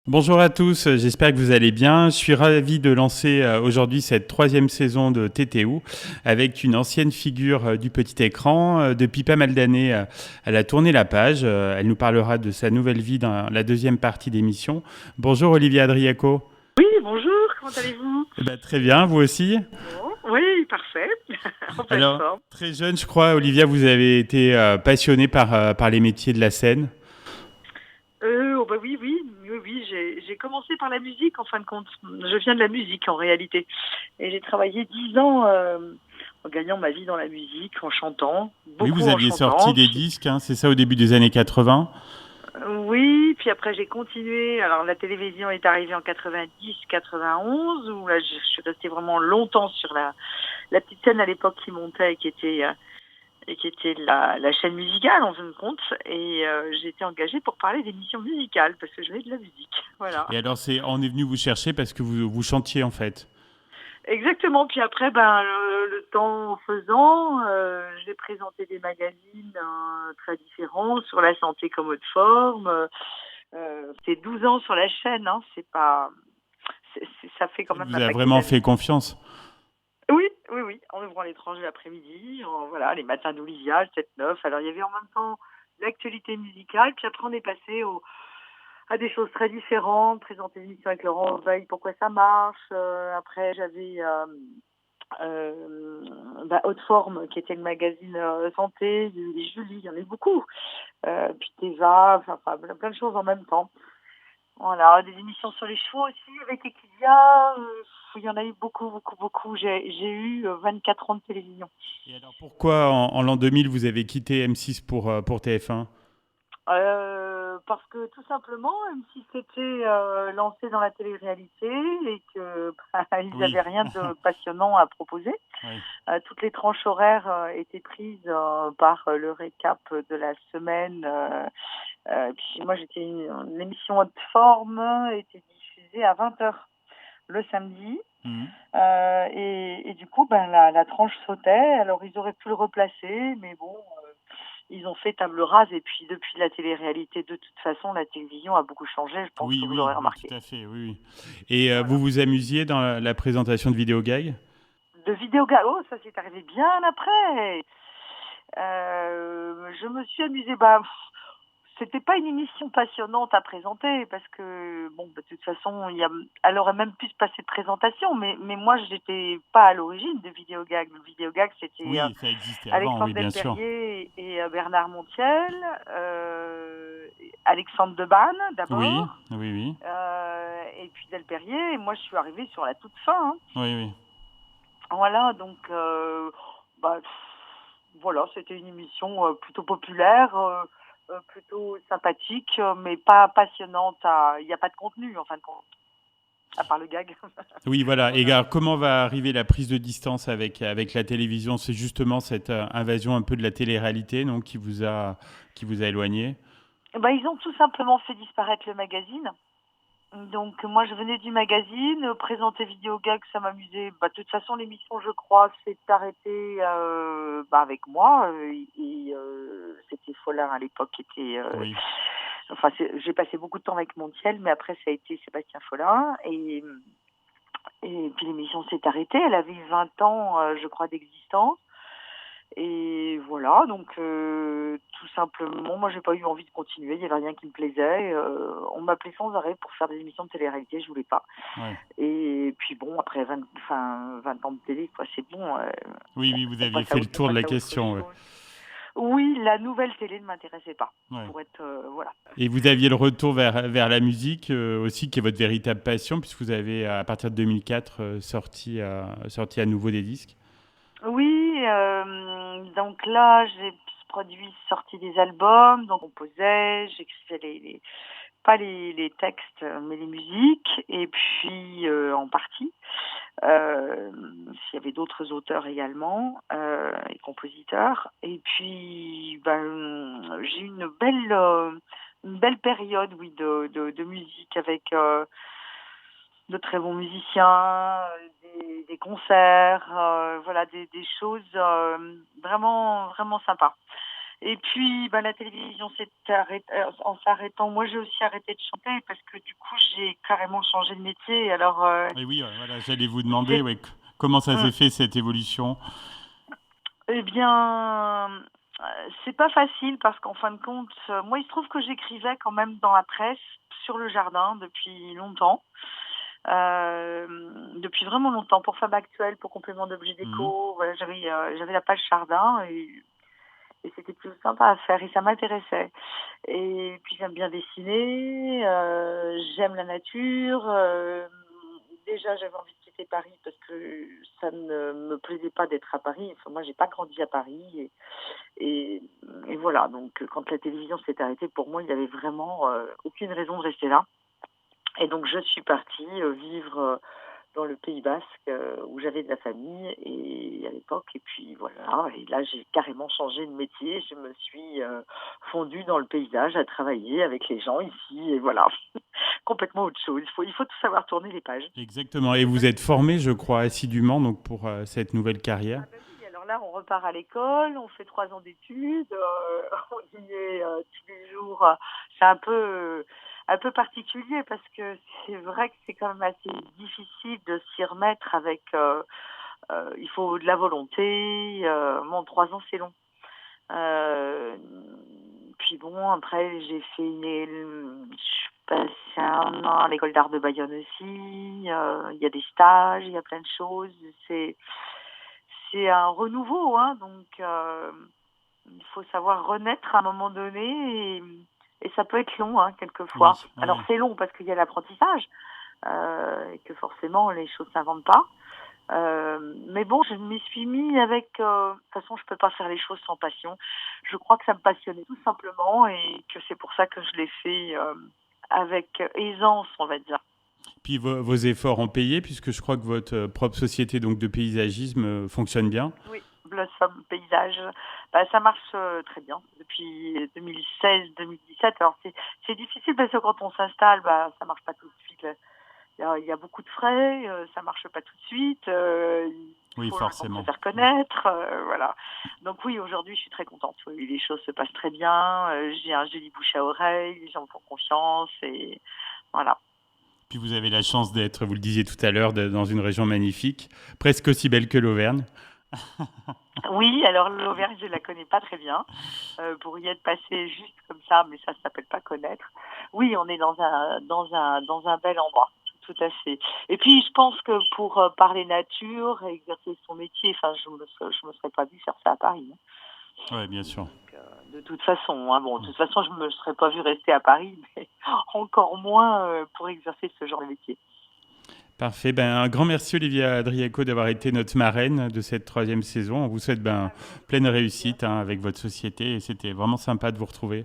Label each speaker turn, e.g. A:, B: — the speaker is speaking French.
A: Bonjour à tous, j'espère que vous allez bien. Je suis ravi de lancer aujourd'hui cette troisième saison de TTO avec une ancienne figure du petit écran. Depuis pas mal d'années, elle a tourné la page. Elle nous parlera de sa nouvelle vie dans la deuxième partie d'émission. Bonjour Olivia Adriaco.
B: Oui, bonjour, comment allez-vous?
A: Très bien, vous aussi?
B: Bon, oui, parfait, en pleine
A: Alors,
B: forme.
A: très jeune, je crois, Olivia, vous avez été passionnée par les métiers de la scène.
B: Oh bah oui, oui, oui, oui, j'ai commencé par la musique en fin de compte. Je viens de la musique en réalité. Et j'ai travaillé 10 ans en gagnant ma vie dans la musique, en chantant,
A: Oui,
B: beaucoup
A: vous
B: en
A: aviez sorti
B: chantant.
A: des disques, hein, c'est ça, au début des années 80.
B: Oui, puis après j'ai continué. Alors la télévision est arrivée en 90, 91, où là je suis restée vraiment longtemps sur la petite scène à l'époque qui montait et qui était la chaîne musicale en fin de compte. Et j'ai été engagée pour parler d'émissions musicales parce que je venais de la musique. Voilà.
A: Et alors, on est venu vous chercher parce que vous chantiez en fait.
B: Exactement. Puis après, ben, le temps faisant, j'ai présenté des magazines très différents sur la santé comme haute forme. C'est 12 ans sur la chaîne, hein, c'est pas, ça fait quand
A: Ça
B: même
A: vous
B: un
A: a
B: paquet
A: vraiment
B: d'années.
A: fait confiance.
B: Oui, oui, oui, en ouvrant l'étranger l'après-midi, voilà, les matins d'Olivia, le 7-9. Alors il y avait en même temps l'actualité musicale, puis après on est passé à des choses très différentes, présenter une émission avec Laurent Veil, pourquoi ça marche. Après j'avais Haute Forme, qui était le magazine santé, il y a eu les Julie, il y en a eu beaucoup. Puis Teva, enfin plein de choses en même temps. Voilà, des émissions sur les chevaux aussi avec Equidia. Il y en a eu beaucoup, beaucoup, beaucoup. J'ai eu 24 ans de télévision.
A: Et alors pourquoi en l'an 2000 vous avez quitté M6 pour TF1?
B: Parce que tout simplement, même si c'était lancé dans la télé-réalité et que ils
A: Oui,
B: n'avaient rien de passionnant à proposer,
A: oui.
B: toutes les tranches horaires étaient prises par le récap de la semaine. Puis moi, j'étais une émission haute forme, était diffusée à 20 heures le samedi.
A: Mhm.
B: Et du coup, ben, la tranche sautait. Alors, ils auraient pu le replacer, mais bon, ils ont fait table rase. Et puis, depuis la télé-réalité, de toute façon, la télévision a beaucoup changé. Je pense que
A: Oui,
B: vous
A: oui,
B: l'aurez
A: oui,
B: remarqué.
A: tout à fait, oui, oui. Et vous
B: Voilà.
A: vous amusiez dans la présentation de vidéo gag?
B: De vidéo oh, ça s'est arrivé bien après. Je me suis amusée. Bah, c'était pas une émission passionnante à présenter parce que bon, bah, de toute façon, elle aurait même pu se passer de présentation, mais moi, j'étais pas à l'origine de Vidéogag. Le Vidéogag, c'était
A: Oui, ça existait avant, oui,
B: Alexandre
A: bien sûr.
B: Delperrier et Bernard Montiel, Alexandre Debanne
A: Oui,
B: d'abord,
A: oui, oui,
B: et puis Delperrier. Et moi, je suis arrivée sur la toute fin, hein.
A: oui, oui.
B: Voilà, donc bah, voilà, c'était une émission plutôt populaire, plutôt sympathique, mais pas passionnante. Il n'y a pas de contenu en fin de compte, à part le gag.
A: Oui, voilà. Et
B: Voilà.
A: alors, comment va arriver la prise de distance avec la télévision? C'est justement cette invasion un peu de la télé-réalité, donc, qui vous a éloigné.
B: Bah, ils ont tout simplement fait disparaître le magazine. Donc moi je venais du magazine, présenter vidéo gag, ça m'amusait. Bah, de toute façon l'émission je crois s'est arrêtée bah, avec moi c'était Follin à l'époque qui était
A: Oui.
B: enfin j'ai passé beaucoup de temps avec Montiel mais après ça a été Sébastien Follin et puis l'émission s'est arrêtée, elle avait 20 ans je crois d'existence. Et voilà, donc tout simplement, moi j'ai pas eu envie de continuer, il y avait rien qui me plaisait. On m'appelait sans arrêt pour faire des émissions de télé-réalité, je voulais pas.
A: Ouais.
B: Et puis bon, après 20 ans de télé, quoi, c'est bon,
A: Oui, oui, vous
B: on
A: aviez
B: passe à
A: fait le
B: autre, on
A: tour de
B: passe
A: la
B: à autre
A: question. Ouais.
B: chose. Oui, la nouvelle télé ne m'intéressait pas,
A: Ouais.
B: pour être voilà.
A: Et vous aviez le retour vers la musique aussi, qui est votre véritable passion, puisque vous avez, à partir de 2004, sorti à nouveau des disques.
B: Oui, donc là j'ai produit, sorti des albums, donc on composait, j'écrivais pas les textes, mais les musiques, et puis en partie. S'il y avait d'autres auteurs également et compositeurs. Et puis, ben, j'ai eu une belle période, oui, de musique avec de très bons musiciens, des concerts, voilà, des choses vraiment, vraiment sympas. Et puis, la télévision s'est arrêtée. En s'arrêtant, moi, j'ai aussi arrêté de chanter parce que du coup, j'ai carrément changé de métier. Alors,
A: Et oui, voilà, j'allais vous demander
B: c'est,
A: ouais, comment ça
B: Hum,
A: s'est fait cette évolution.
B: eh bien, c'est pas facile parce qu'en fin de compte, moi, il se trouve que j'écrivais quand même dans la presse sur le jardin depuis longtemps. Euh, Depuis vraiment longtemps, pour Femme Actuelle, pour Complément d'objets
A: Mhm.
B: déco. Voilà, j'avais la page jardin et c'était plus sympa à faire et ça m'intéressait. Et puis j'aime bien dessiner, j'aime la nature. Déjà, j'avais envie de quitter Paris parce que ça ne me plaisait pas d'être à Paris. Enfin, moi, j'ai pas grandi à Paris et, et voilà. Donc, quand la télévision s'est arrêtée, pour moi, il n'y avait vraiment aucune raison de rester là. Et donc, je suis partie vivre dans le Pays Basque où j'avais de la famille et à l'époque. Et puis voilà, et là j'ai carrément changé de métier. Je me suis fondue dans le paysage à travailler avec les gens ici et voilà, complètement autre chose. Il faut tout savoir tourner les pages.
A: Exactement. Et vous êtes formé, je crois, assidûment donc pour cette nouvelle carrière.
B: Ah ben oui, alors là on repart à l'école, on fait 3 ans d'études, on y est tous les jours. C'est un peu particulier parce que c'est vrai que c'est quand même assez difficile de s'y remettre avec il faut de la volonté. Bon, 3 ans, c'est long. Euh, Puis bon, après, je suis passée un an à l'école d'art de Bayonne aussi. Il y a des stages, il y a plein de choses. C'est un renouveau, hein, donc il faut savoir renaître à un moment donné et ça peut être long, hein, quelquefois.
A: Oui,
B: Alors
A: ouais.
B: c'est long parce qu'il y a l'apprentissage et que forcément les choses s'inventent pas. Mais bon, je m'y suis mis avec. De toute façon, je peux pas faire les choses sans passion. Je crois que ça me passionnait tout simplement et que c'est pour ça que je l'ai fait avec aisance, on va dire.
A: Puis vos efforts ont payé puisque je crois que votre propre société donc de paysagisme fonctionne bien.
B: Oui, Blossom Paysage, ça marche très bien depuis 2016-2017. Alors c'est difficile parce que quand on s'installe, ça marche pas tout de suite. Là. Il y a beaucoup de frais, ça marche pas tout de suite. Il
A: Oui,
B: faut le temps de se
A: forcément.
B: faire connaître, voilà. Donc oui, aujourd'hui, je suis très contente. Oui, les choses se passent très bien. J'ai un joli bouche à oreille, les gens me font confiance et voilà.
A: Puis vous avez la chance d'être, vous le disiez tout à l'heure, dans une région magnifique, presque aussi belle que l'Auvergne.
B: Oui, alors l'Auvergne, je la connais pas très bien. Pour y être passé juste comme ça, mais ça s'appelle pas connaître. Oui, on est dans un bel endroit. Tout à fait. Et puis, je pense que pour parler nature, et exercer son métier, enfin, je me serais pas vue faire ça à Paris, hein.
A: Oui, bien sûr.
B: Donc, de toute façon, hein, bon, de toute façon, je me serais pas vue rester à Paris, mais encore moins pour exercer ce genre de métier.
A: Parfait. Ben, un grand merci Olivia Adriaco d'avoir été notre marraine de cette troisième saison. On vous souhaite
B: Avec
A: pleine
B: plaisir.
A: réussite avec votre société et c'était vraiment sympa de vous retrouver.